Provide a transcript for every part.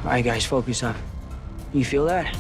All right, guys, focus up. You feel that?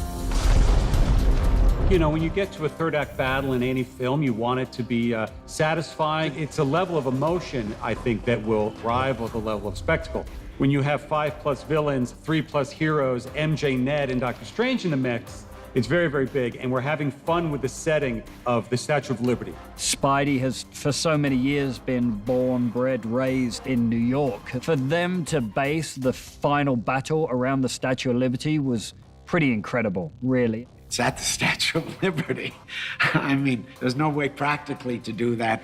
You know, when you get to a third act battle in any film, you want it to be satisfying. It's a level of emotion, I think, that will rival the level of spectacle. When you have 5+ villains, 3+ heroes, MJ, Ned, and Doctor Strange in the mix, it's very, very big, and we're having fun with the setting of the Statue of Liberty. Spidey has, for so many years, been born, bred, raised in New York. For them to base the final battle around the Statue of Liberty was pretty incredible, really. It's at the Statue of Liberty. I mean, there's no way practically to do that,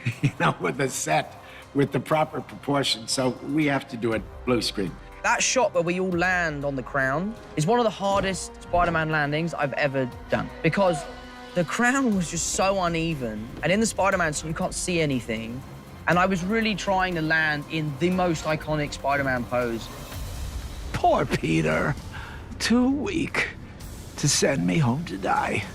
with a set, with the proper proportions. So we have to do it blue screen. That shot where we all land on the crown is one of the hardest Spider-Man landings I've ever done, because the crown was just so uneven, and in the Spider-Man suit you can't see anything, and I was really trying to land in the most iconic Spider-Man pose. Poor Peter. Too weak to send me home to die.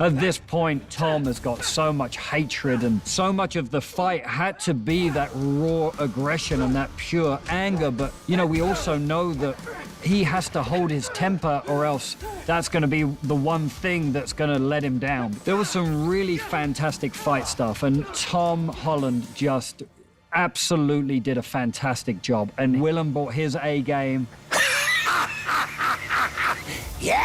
At this point, Tom has got so much hatred, and so much of the fight had to be that raw aggression and that pure anger. But, we also know that he has to hold his temper, or else that's going to be the one thing that's going to let him down. There was some really fantastic fight stuff, and Tom Holland just absolutely did a fantastic job. And Willem brought his A game. Yeah!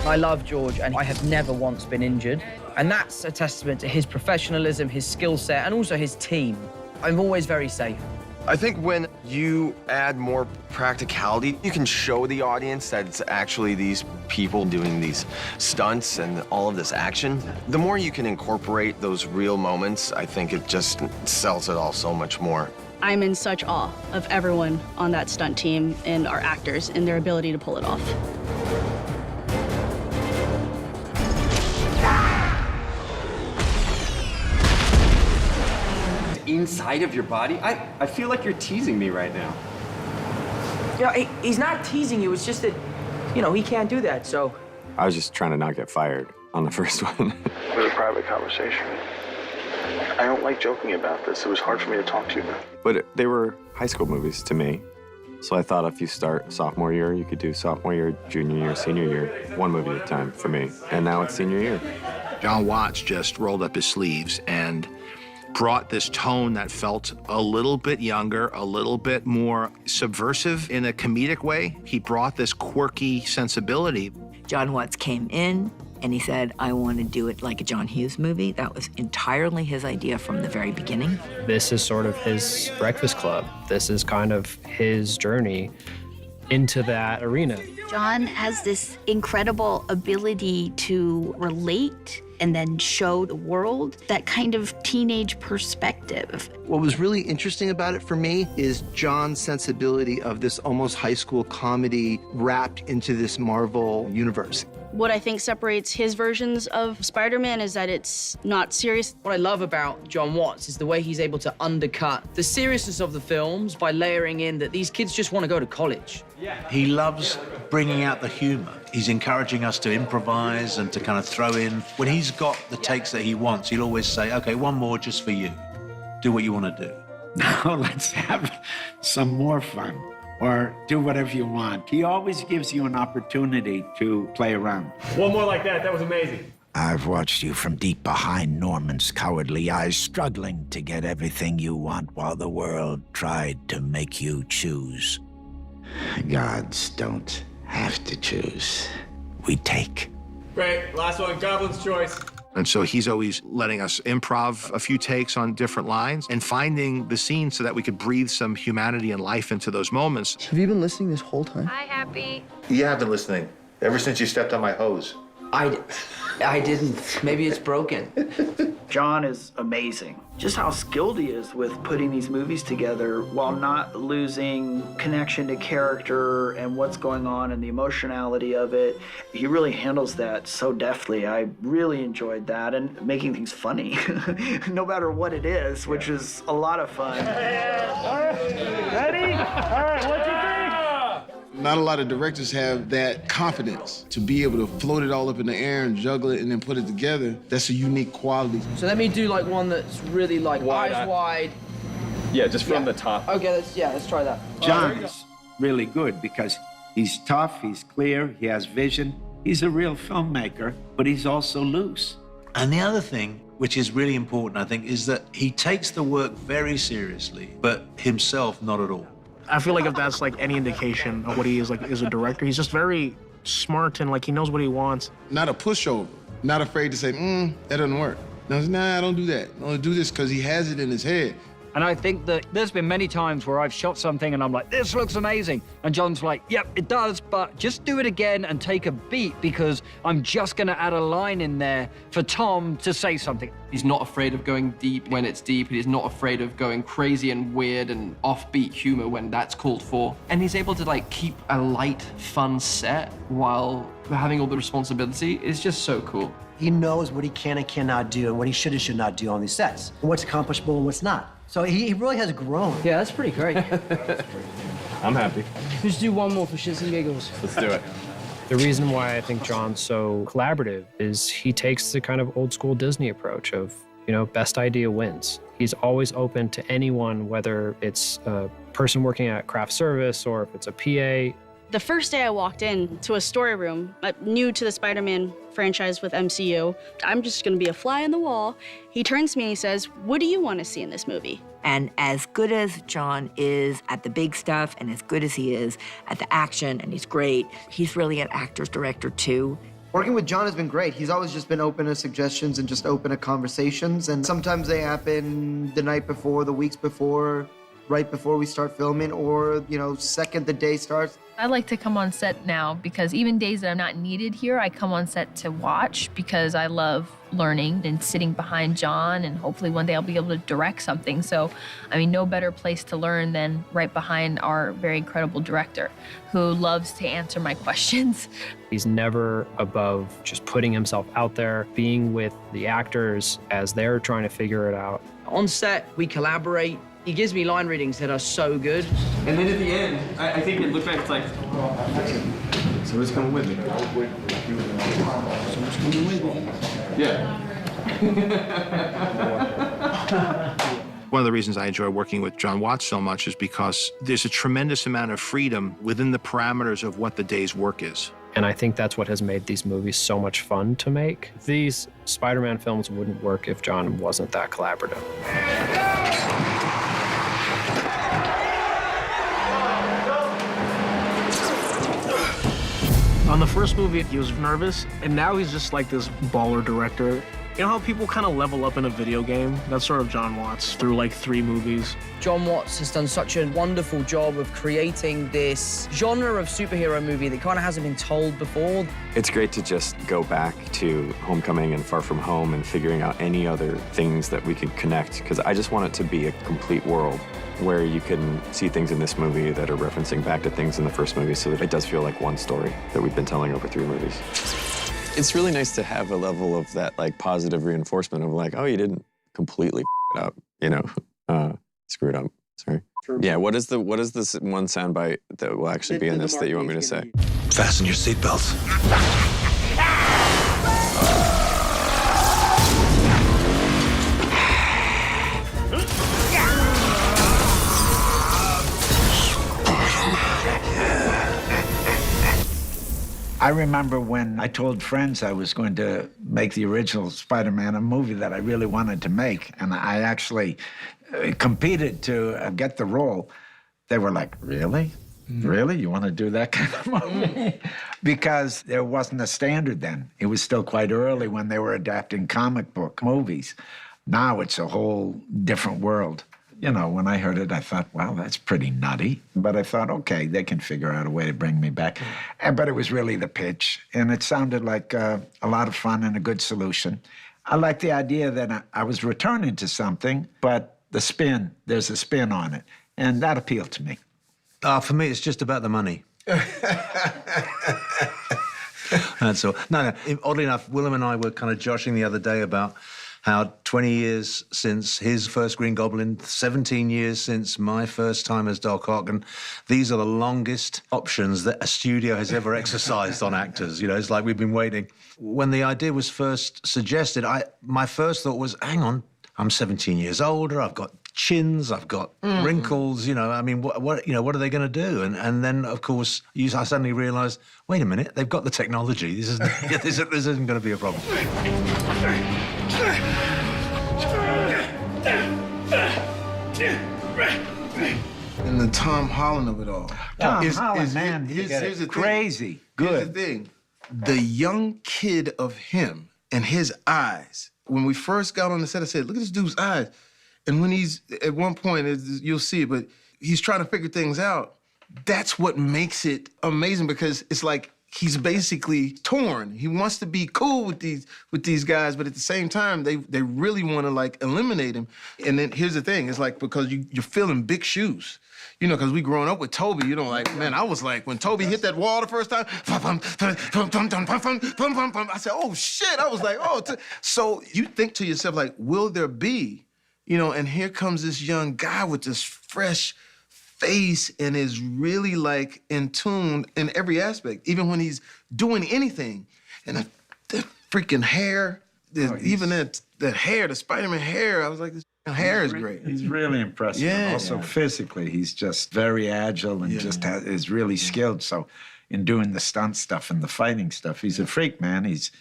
I love George, and I have never once been injured. And that's a testament to his professionalism, his skill set, and also his team. I'm always very safe. I think when you add more practicality, you can show the audience that it's actually these people doing these stunts and all of this action. The more you can incorporate those real moments, I think it just sells it all so much more. I'm in such awe of everyone on that stunt team and our actors and their ability to pull it off. Inside of your body? I feel like you're teasing me right now. He's not teasing you. It's just that, he can't do that, so. I was just trying to not get fired on the first one. It was a private conversation. I don't like joking about this. It was hard for me to talk to you about. But they were high school movies to me. So I thought if you start sophomore year, you could do sophomore year, junior year, senior year, one movie at a time for me. And now it's senior year. Jon Watts just rolled up his sleeves and brought this tone that felt a little bit younger, a little bit more subversive in a comedic way. He brought this quirky sensibility. Jon Watts came in and he said, I want to do it like a John Hughes movie. That was entirely his idea from the very beginning. This is sort of his Breakfast Club. This is kind of his journey into that arena. Jon has this incredible ability to relate and then show the world that kind of teenage perspective. What was really interesting about it for me is Jon's sensibility of this almost high school comedy wrapped into this Marvel universe. What I think separates his versions of Spider-Man is that it's not serious. What I love about Jon Watts is the way he's able to undercut the seriousness of the films by layering in that these kids just want to go to college. He loves bringing out the humor. He's encouraging us to improvise and to kind of throw in. When he's got the takes that he wants, he'll always say, okay, one more just for you. Do what you want to do. Now let's have some more fun, or do whatever you want. He always gives you an opportunity to play around. One more like that. That was amazing. I've watched you from deep behind Norman's cowardly eyes, struggling to get everything you want while the world tried to make you choose. Gods don't have to choose. We take. Great. Last one, Goblin's choice. And so he's always letting us improv a few takes on different lines and finding the scene so that we could breathe some humanity and life into those moments. Have you been listening this whole time? Hi, Happy. You have been listening ever since you stepped on my hose. I didn't. Maybe it's broken. Jon is amazing. Just how skilled he is with putting these movies together while not losing connection to character and what's going on and the emotionality of it. He really handles that so deftly. I really enjoyed that, and making things funny, no matter what it is, which is a lot of fun. All right, ready? All right, what do you think? Not a lot of directors have that confidence to be able to float it all up in the air and juggle it and then put it together. That's a unique quality. So let me do like one that's really like eyes wide, Yeah, just from the top. Okay, let's try that. John is really good because he's tough, he's clear, he has vision. He's a real filmmaker, but he's also loose. And the other thing, which is really important, I think, is that he takes the work very seriously, but himself not at all. I feel like if that's like any indication of what he is like as a director, he's just very smart and like he knows what he wants. Not a pushover, not afraid to say, that doesn't work. No, nah, I don't do that. I don't do this because he has it in his head. And I think that there's been many times where I've shot something and I'm like, this looks amazing. And John's like, yep, it does, but just do it again and take a beat because I'm just gonna add a line in there for Tom to say something. He's not afraid of going deep when it's deep. He's not afraid of going crazy and weird and offbeat humor when that's called for. And he's able to like keep a light, fun set while having all the responsibility. It's just so cool. He knows what he can and cannot do and what he should and should not do on these sets, and what's accomplishable and what's not. So he really has grown. Yeah, that's pretty great. I'm happy. Let's do one more for shits and giggles. Let's do it. The reason why I think John's so collaborative is he takes the kind of old school Disney approach of, best idea wins. He's always open to anyone, whether it's a person working at craft service or if it's a PA. The first day I walked in to a story room, new to the Spider-Man franchise with MCU, I'm just gonna be a fly on the wall. He turns to me and he says, what do you want to see in this movie? And as good as John is at the big stuff and as good as he is at the action, and he's great, he's really an actor's director too. Working with John has been great. He's always just been open to suggestions and just open to conversations. And sometimes they happen the night before, the weeks before, right before we start filming, or, second the day starts. I like to come on set now because even days that I'm not needed here, I come on set to watch because I love learning and sitting behind John, and hopefully one day I'll be able to direct something. So, no better place to learn than right behind our very incredible director who loves to answer my questions. He's never above just putting himself out there, being with the actors as they're trying to figure it out. On set, we collaborate. He gives me line readings that are so good. And then at the end, I think it looked like it's like, So who's coming with me? Someone's coming with me. Yeah. One of the reasons I enjoy working with Jon Watts so much is because there's a tremendous amount of freedom within the parameters of what the day's work is. And I think that's what has made these movies so much fun to make. These Spider-Man films wouldn't work if Jon wasn't that collaborative. On the first movie, he was nervous, and now he's just like this baller director. You know how people kind of level up in a video game? That's sort of Jon Watts through like 3 movies. Jon Watts has done such a wonderful job of creating this genre of superhero movie that kind of hasn't been told before. It's great to just go back to Homecoming and Far From Home and figuring out any other things that we could connect, because I just want it to be a complete world where you can see things in this movie that are referencing back to things in the first movie, so that it does feel like one story that we've been telling over 3 movies. It's really nice to have a level of that positive reinforcement of oh, you didn't completely it up, screw it up. Sorry. Yeah, what is this one soundbite that will actually be in this that you want me to say? Fasten your seatbelts. I remember when I told friends I was going to make the original Spider-Man, a movie that I really wanted to make, and I actually competed to get the role. They were like, really? Really? You want to do that kind of movie? Because there wasn't a standard then. It was still quite early when they were adapting comic book movies. Now it's a whole different world. When I heard it, I thought, wow, that's pretty nutty. But I thought, okay, they can figure out a way to bring me back. But it was really the pitch, and it sounded like a lot of fun and a good solution. I liked the idea that I was returning to something, but there's a spin on it, and that appealed to me. For me, it's just about the money. That's all. No, oddly enough, Willem and I were kind of joshing the other day about how 20 years since his first Green Goblin, 17 years since my first time as Doc Ock, and these are the longest options that a studio has ever exercised on actors. It's like we've been waiting. When the idea was first suggested, my first thought was, hang on, I'm 17 years older, I've got chins, I've got wrinkles, you know, I mean, what are they going to do? And then, of course, I suddenly realised, wait a minute, they've got the technology. This isn't going to be a problem. And the Tom Holland of it all. Here's the thing. Crazy. Good. Here's the thing. The young kid of him and his eyes. When we first got on the set, I said, look at this dude's eyes. And when he's, at one point, you'll see it, but he's trying to figure things out. That's what makes it amazing, because it's like he's basically torn. He wants to be cool with these guys, but at the same time, they really want to, like, eliminate him. And then here's the thing. It's like, because you're filling big shoes. You know, because we growing up with Toby, you know, like, man, I was like, when Toby hit that wall the first time, I said, oh, shit. I was like, oh. So you think to yourself, like, will there be, you know, and here comes this young guy with this fresh face and is really, like, in tune in every aspect, even when he's doing anything. And that freaking hair, even that hair, the Spider-Man hair, I was like, this hair is great. He's really impressive. Yeah. Also, physically, he's just very agile and is really skilled. So, in doing the stunt stuff and the fighting stuff, he's a freak, man. He's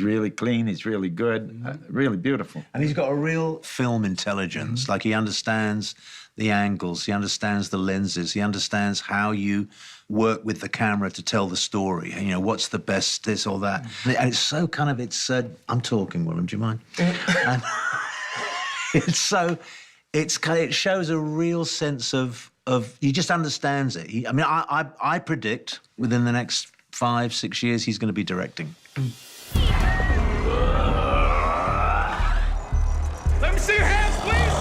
really clean. He's really good. Really beautiful. And he's got a real film intelligence. Like, he understands the angles. He understands the lenses. He understands how you work with the camera to tell the story. And, you know, what's the best this or that. And it's so kind of, I'm talking, Willem, do you mind? And it shows a real sense of he just understands it. I predict within the next 5-6 years he's going to be directing. Let me see your hands, please!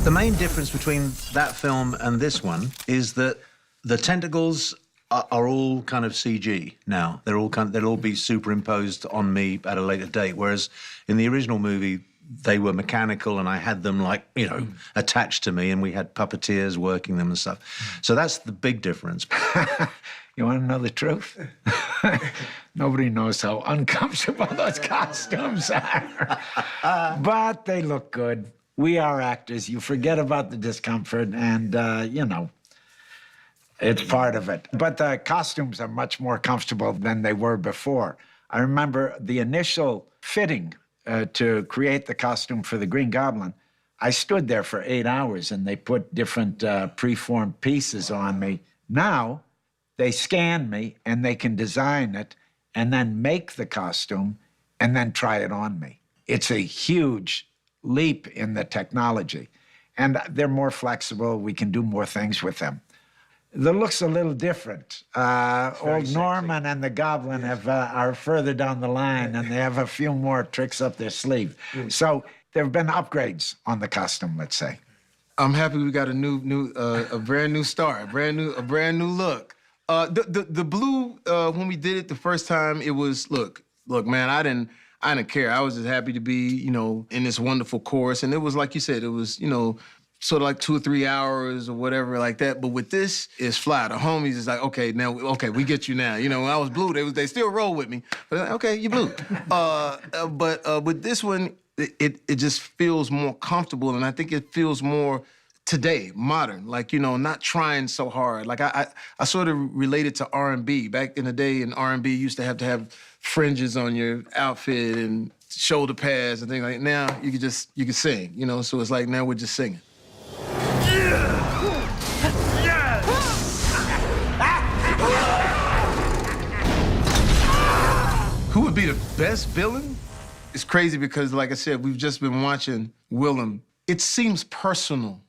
The main difference between that film and this one is that the tentacles are all kind of CG now. They'll all be superimposed on me at a later date. Whereas in the original movie, they were mechanical, and I had them, like, you know, attached to me, and we had puppeteers working them and stuff. So that's the big difference. You want to know the truth? Nobody knows how uncomfortable those costumes are. But they look good. We are actors. You forget about the discomfort, and, you know, it's part of it. But the costumes are much more comfortable than they were before. I remember the initial fitting to create the costume for the Green Goblin. I stood there for 8 hours, and they put different preformed pieces on me. Now, they scan me, and they can design it, and then make the costume, and then try it on me. It's a huge leap in the technology. And they're more flexible. We can do more things with them. The look's a little different. Old Norman and the Goblin are further down the line, and they have a few more tricks up their sleeve. So there have been upgrades on the costume, let's say. I'm happy we got a brand new star, a brand new look. The blue, when we did it the first time, it was look, man, I didn't care. I was just happy to be, you know, in this wonderful chorus, and it was like you said, it was, you know, sort of like 2 or 3 hours or whatever like that. But with this, it's fly. The homies is like, okay, we get you now. You know, when I was blue, they still roll with me. But like, okay, you blue. But with this one, it just feels more comfortable, and I think it feels more today, modern. Like, you know, not trying so hard. Like I sort of related to R&B. Back in the day, in R&B, you used to have fringes on your outfit and shoulder pads and things like that. Now you can sing. You know, so it's like now we're just singing. Who would be the best villain? It's crazy because, like I said, we've just been watching Willem. It seems personal.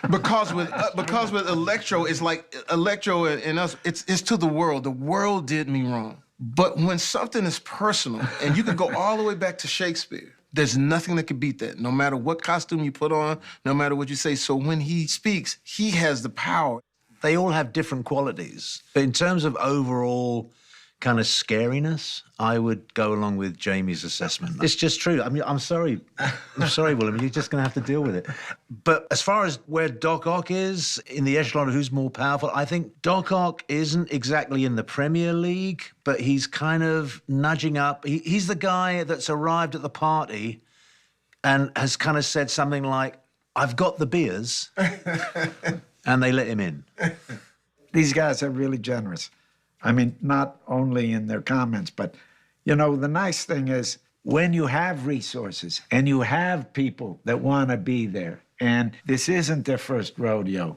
because with Electro, it's like Electro and us, it's to the world. The world did me wrong. But when something is personal, and you can go all the way back to Shakespeare, there's nothing that can beat that, no matter what costume you put on, no matter what you say. So when he speaks, he has the power. They all have different qualities. But in terms of overall kind of scariness, I would go along with Jamie's assessment. It's just true. I mean, I'm sorry. I'm sorry, William. You're just going to have to deal with it. But as far as where Doc Ock is in the echelon of who's more powerful, I think Doc Ock isn't exactly in the Premier League, but he's kind of nudging up. He's the guy that's arrived at the party and has kind of said something like, I've got the beers, and they let him in. These guys are really generous. I mean, not only in their comments, but, you know, the nice thing is when you have resources and you have people that want to be there, and this isn't their first rodeo,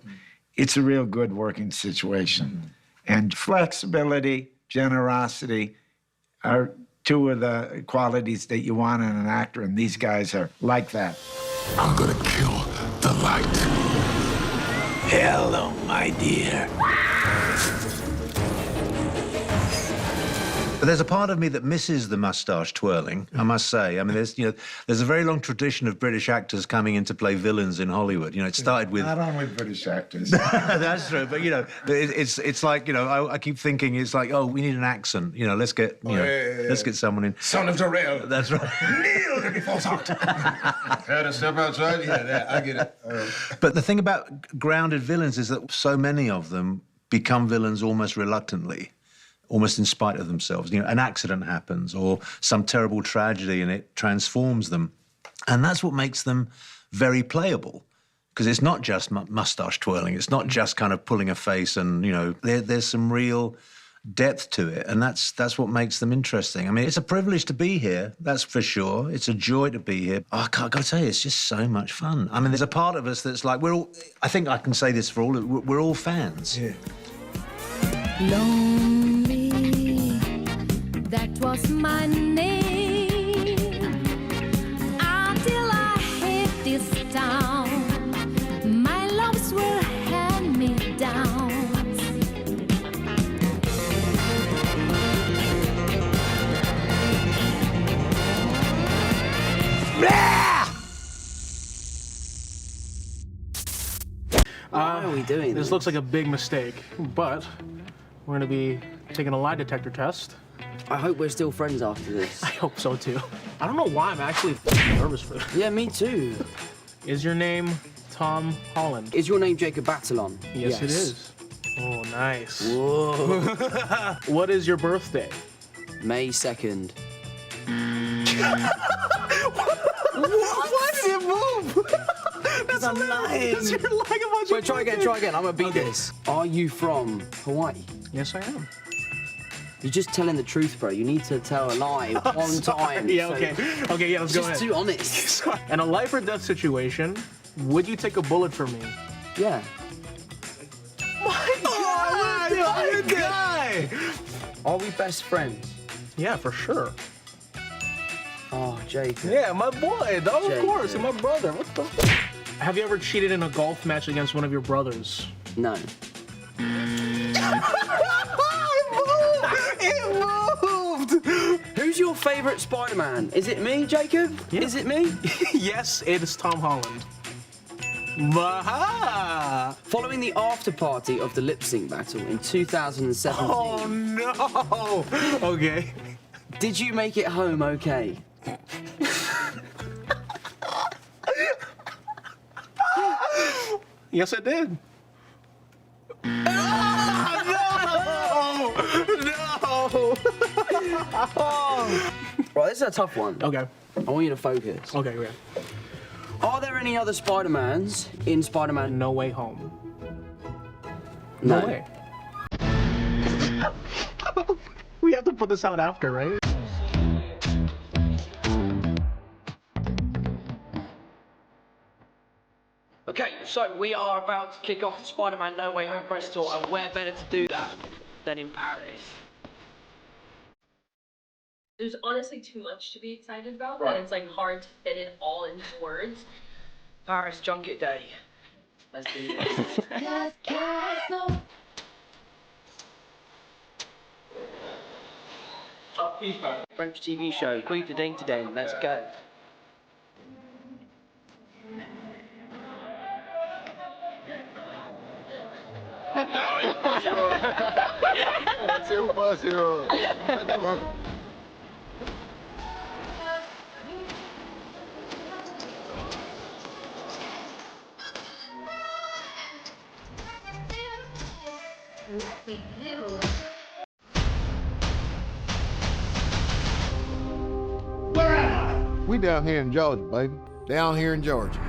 it's a real good working situation. And flexibility, generosity are two of the qualities that you want in an actor, and these guys are like that. I'm gonna kill the light. Hello, my dear. But there's a part of me that misses the moustache twirling, I must say. I mean, there's a very long tradition of British actors coming in to play villains in Hollywood. You know, it started with... Not only British actors. That's true, but, you know, it's like, you know, I keep thinking it's like, oh, we need an accent. You know, let's get, let's get someone in. Son of Darrell. That's right. Kneel before out. Had to step outside? Yeah, I get it. But the thing about grounded villains is that so many of them become villains almost reluctantly, almost in spite of themselves. You know, an accident happens or some terrible tragedy and it transforms them. And that's what makes them very playable, because it's not just mustache twirling. It's not just kind of pulling a face and, you know, there's some real depth to it, and that's what makes them interesting. I mean, it's a privilege to be here, that's for sure. It's a joy to be here. Oh, I gotta tell you, it's just so much fun. I mean, there's a part of us that's like, I think I can say this for all, we're all fans. Yeah. Lonely, that was my name, until I hit this town. My loves were hand-me-downs. Why are we doing this? Looks like a big mistake, but we're gonna be taking a lie detector test. I hope we're still friends after this. I hope so too. I don't know why I'm actually nervous for this. Yeah, me too. Is your name Tom Holland? Is your name Jacob Batalon? Yes, it is. Oh, nice. Whoa. What is your birthday? May 2nd. Why did it move? That's I'm lying. You're lying about your Wait, try again. I'm gonna beat this. Are you from Hawaii? Yes, I am. You're just telling the truth, bro. You need to tell a lie one time. Yeah, okay. Okay, yeah, let's go ahead. Just too honest. In a life or death situation, would you take a bullet for me? Yeah. My guy! Are we best friends? Yeah, for sure. Oh, Jacob. Yeah, my boy. Of Jacob. course, and my brother. What the? Have you ever cheated in a golf match against one of your brothers? No. It moved! Who's your favorite Spider-Man? Is it me, Jacob? Yeah. Is it me? Yes, it is Tom Holland. Baha! Following the after party of the lip sync battle in 2017. Oh no! Okay. Did you make it home okay? Yes, I did. No! Right, this is a tough one. Okay. I want you to focus. Okay, okay. Are there any other Spider-Mans in Spider-Man No Way Home? No. No way. We have to put this out after, right? Okay, so we are about to kick off the Spider-Man No Way Home press tour, and where better to do that than in Paris? There's honestly too much to be excited about, Right. and it's like hard to fit it all into words. Paris Junket Day. Let's do this. French TV show, Queen to Ding to Ding, let's go. We down here in Georgia, baby. Down here in Georgia.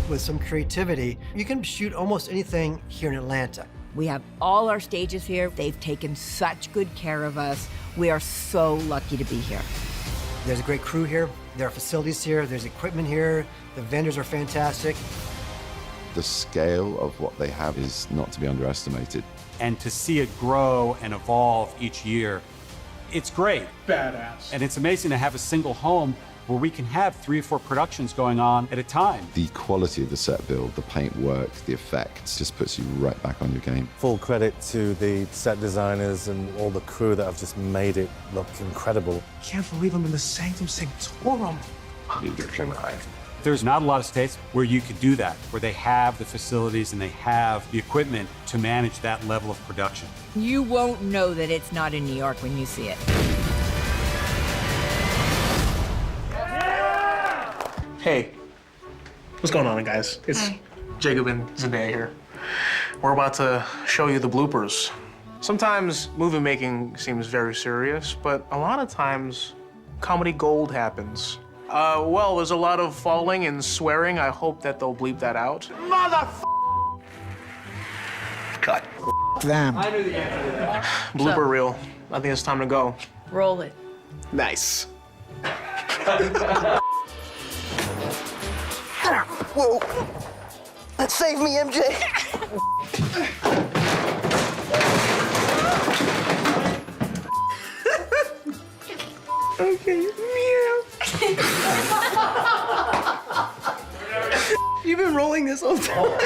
With some creativity, you can shoot almost anything here in Atlanta. We have all our stages here. They've taken such good care of us. We are so lucky to be here. There's a great crew here. There are facilities here. There's equipment here. The vendors are fantastic. The scale of what they have is not to be underestimated. And to see it grow and evolve each year, it's great. Badass. And it's amazing to have a single home where we can have 3 or 4 productions going on at a time. The quality of the set build, the paint work, the effects just puts you right back on your game. Full credit to the set designers and all the crew that have just made it look incredible. Can't believe I'm in the Sanctum Sanctorum. There's not a lot of states where you could do that, where they have the facilities and they have the equipment to manage that level of production. You won't know that it's not in New York when you see it. Hey, what's going on, guys? It's Jacob and Zendaya here. We're about to show you the bloopers. Sometimes movie making seems very serious, but a lot of times comedy gold happens. Well, there's a lot of falling and swearing. I hope that they'll bleep that out. Cut. Them. I knew the answer. Blooper reel. I think it's time to go. Roll it. Nice. Whoa. Save me, MJ. Okay, meow. You've been rolling this whole time.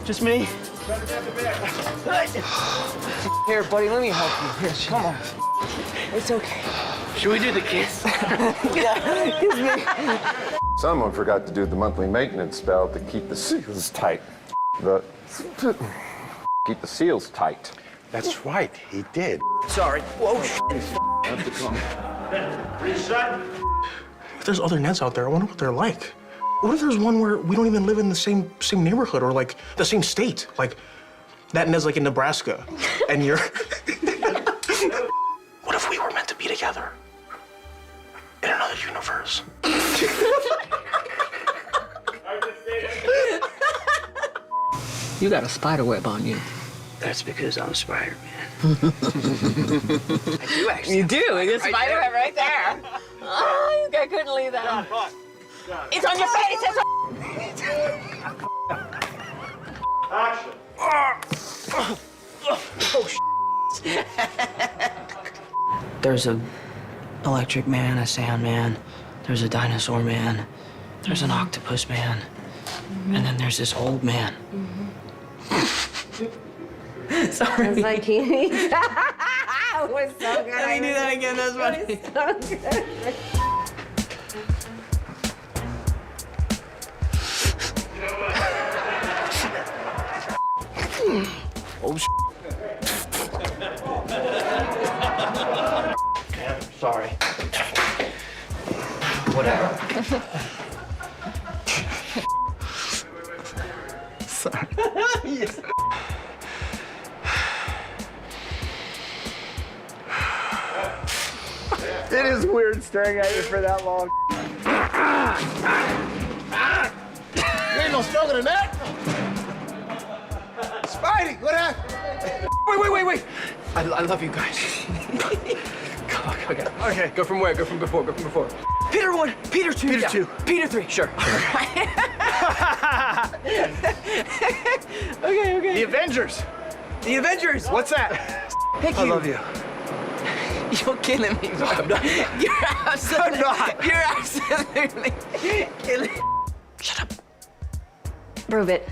Just me. Here, buddy, let me help you. Here, come on. It's okay. Should we do the kiss? Yeah, kiss me. Someone forgot to do the monthly maintenance spell to keep the seals tight. Keep the seals tight. That's right, he did. Sorry. Whoa, Have to come. Reset. If there's other Neds out there, I wonder what they're like. What if there's one where we don't even live in the same neighborhood or like the same state? Like that Ned's like in Nebraska, and you're. What if we were meant to be together in another universe? You got a spider web on you. That's because I'm Spider-Man. I do actually. You do. There's a spider web right there. Oh, I couldn't leave that on. It's on your face. It's on. Action. There's a electric man, a sand man, there's a dinosaur man, there's an octopus man, and then there's this old man. Sorry. It's like he needs It was so good. Let me do that again, that's funny. So good. Oh, Yeah, sorry. Whatever. Sorry. Yes. It is weird staring at you for that long. You ain't no stronger than that. Spidey, what happened? Wait. I love you guys. Come on, okay. Okay, go from where? Go from before. Peter 1, Peter 2. Peter 2. Peter 3, sure. Okay. The Avengers. The Avengers. What's that? Thank you. I love you. You're killing me. No, I'm not. You're absolutely. I'm not. You're absolutely killing me. Shut up. Prove it.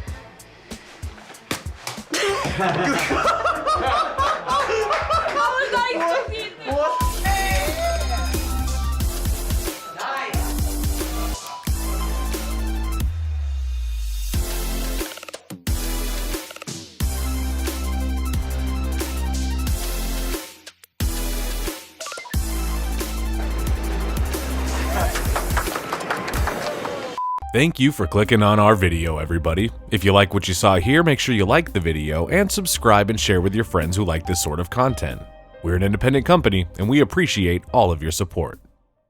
What? Thank you for clicking on our video, everybody. If you like what you saw here, make sure you like the video and subscribe and share with your friends who like this sort of content. We're an independent company, and we appreciate all of your support.